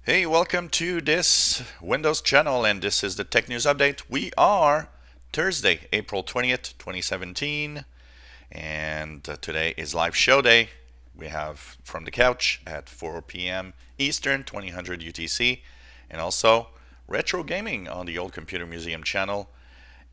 Hey, welcome to this Windows channel, and this is the Tech News Update. We are Thursday, April 20th, 2017, and today is live show day. We have From the Couch at 4 p.m. Eastern, 2000 UTC, and also Retro Gaming on the Old Computer Museum channel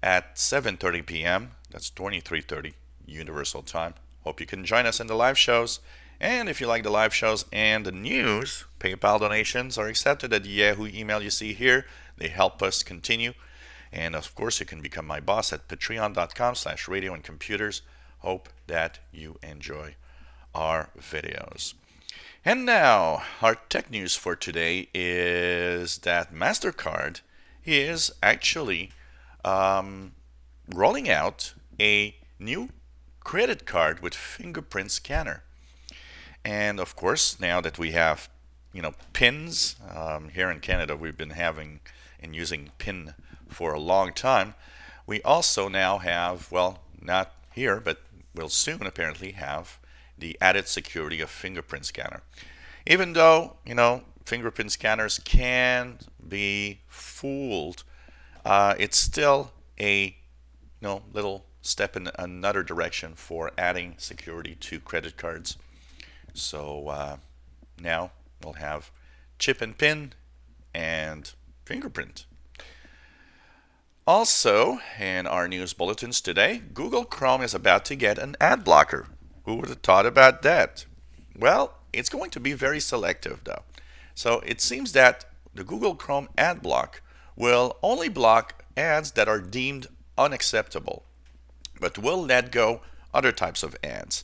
at 7:30 p.m. That's 23:30 Universal Time. Hope you can join us in the live shows. And if you like the live shows and the news, PayPal donations are accepted at the Yahoo email you see here. They help us continue. And of course, you can become my boss at patreon.com/radio and computers. Hope that you enjoy our videos. And now, our tech news for today is that MasterCard is actually rolling out a new credit card with fingerprint scanner. And of course, now that we have, pins here in Canada, we've been having and using PIN for a long time. We also now have, well, not here, but we'll soon apparently have the added security of fingerprint scanner. Even though, fingerprint scanners can be fooled, it's still a little step in another direction for adding security to credit cards. So now we'll have chip and pin and fingerprint. Also, in our news bulletins today, Google Chrome is about to get an ad blocker. Who would have thought about that? Well, it's going to be very selective though. So it seems that the Google Chrome ad block will only block ads that are deemed unacceptable, but will let go other types of ads.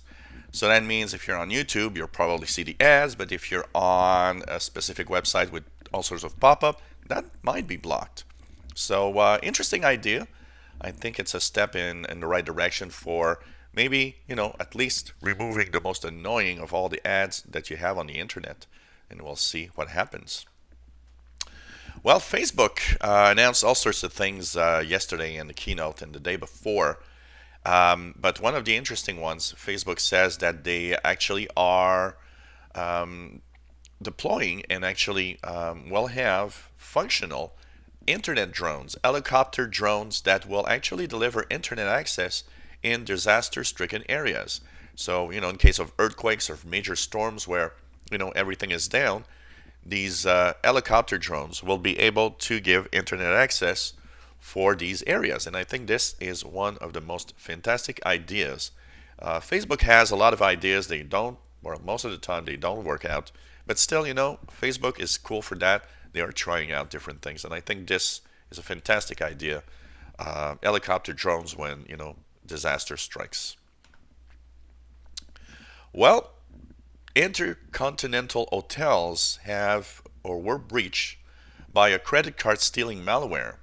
So that means if you're on YouTube, you'll probably see the ads, but if you're on a specific website with all sorts of pop-up, that might be blocked. So interesting idea. I think it's a step in the right direction for maybe, at least removing the most annoying of all the ads that you have on the internet. And we'll see what happens. Well, Facebook announced all sorts of things yesterday in the keynote and the day before. But one of the interesting ones, Facebook says that they actually are deploying and actually will have functional internet drones, helicopter drones that will actually deliver internet access in disaster-stricken areas. So, in case of earthquakes or major storms where, everything is down, these helicopter drones will be able to give internet access for these areas. And I think this is one of the most fantastic ideas. Facebook has a lot of ideas. They don't, or most of the time, they don't work out. But still, Facebook is cool for that. They are trying out different things. And I think this is a fantastic idea. Helicopter drones when, disaster strikes. Well, Intercontinental hotels have or were breached by a credit card stealing malware.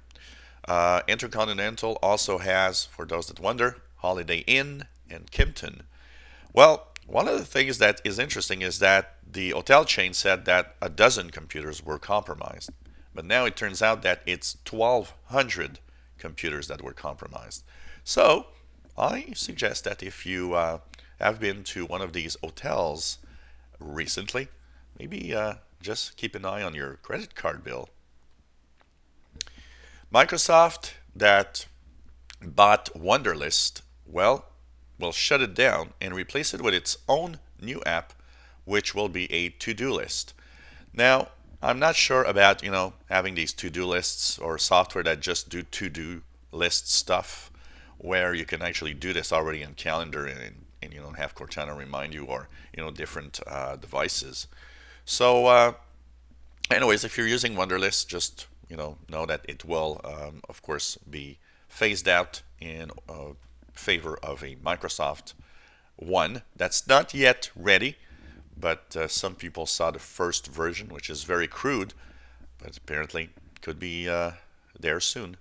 Intercontinental also has, for those that wonder, Holiday Inn and Kimpton. Well, one of the things that is interesting is that the hotel chain said that a dozen computers were compromised. But now it turns out that it's 1,200 computers that were compromised. So I suggest that if you have been to one of these hotels recently, maybe just keep an eye on your credit card bill. Microsoft that bought Wunderlist, well, will shut it down and replace it with its own new app, which will be a to-do list. Now, I'm not sure about, having these to-do lists or software that just do to-do list stuff, where you can actually do this already in calendar and you don't have Cortana remind you or, different devices. So, anyways, if you're using Wunderlist, just know that it will, of course, be phased out in favor of a Microsoft One that's not yet ready, but some people saw the first version, which is very crude, but apparently could be there soon.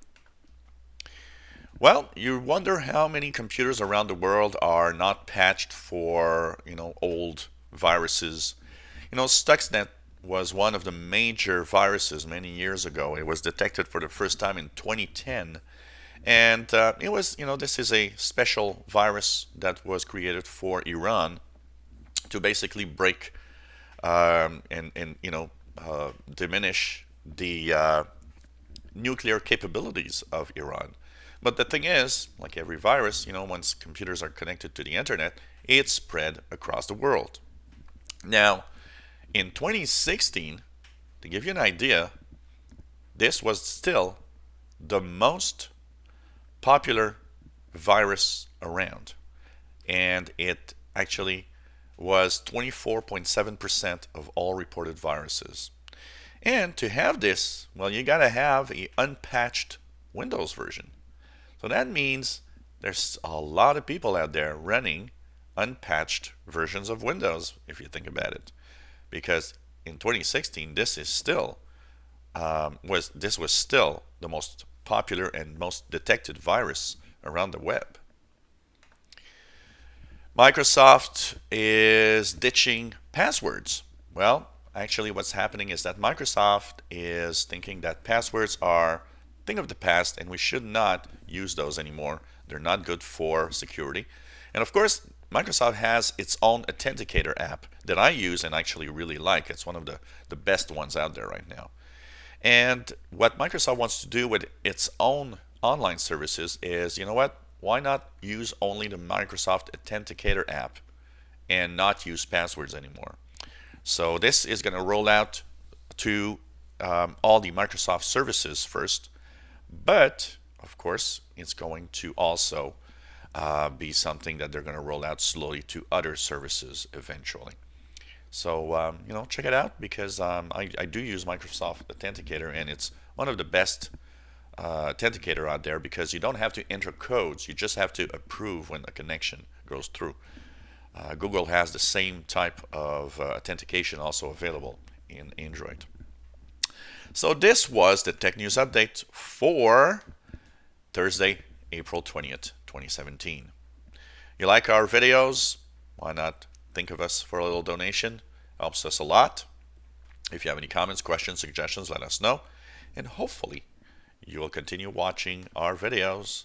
Well, you wonder how many computers around the world are not patched for, old viruses. Stuxnet was one of the major viruses many years ago. It was detected for the first time in 2010. And it was, this is a special virus that was created for Iran to basically break and diminish the nuclear capabilities of Iran. But the thing is, like every virus, once computers are connected to the internet, it's spread across the world. Now, in 2016, to give you an idea, this was still the most popular virus around. And it actually was 24.7% of all reported viruses. And to have this, well, you got to have an unpatched Windows version. So that means there's a lot of people out there running unpatched versions of Windows, if you think about it. Because in 2016, this is still was still the most popular and most detected virus around the web. Microsoft is ditching passwords. Well, actually, what's happening is that Microsoft is thinking that passwords are a thing of the past and we should not use those anymore. They're not good for security. And of course, Microsoft has its own authenticator app that I use and actually really like. It's one of the best ones out there right now. And what Microsoft wants to do with its own online services is, you know what? Why not use only the Microsoft Authenticator app and not use passwords anymore? So this is going to roll out to all the Microsoft services first, but of course it's going to also be something that they're going to roll out slowly to other services eventually. So check it out because I do use Microsoft Authenticator and it's one of the best authenticator out there because you don't have to enter codes. You just have to approve when the connection goes through. Google has the same type of authentication also available in Android. So this was the Tech News Update for Thursday, April 20th, 2017. You like our videos? Why not think of us for a little donation? Helps us a lot. If you have any comments, questions, suggestions, let us know. And hopefully you will continue watching our videos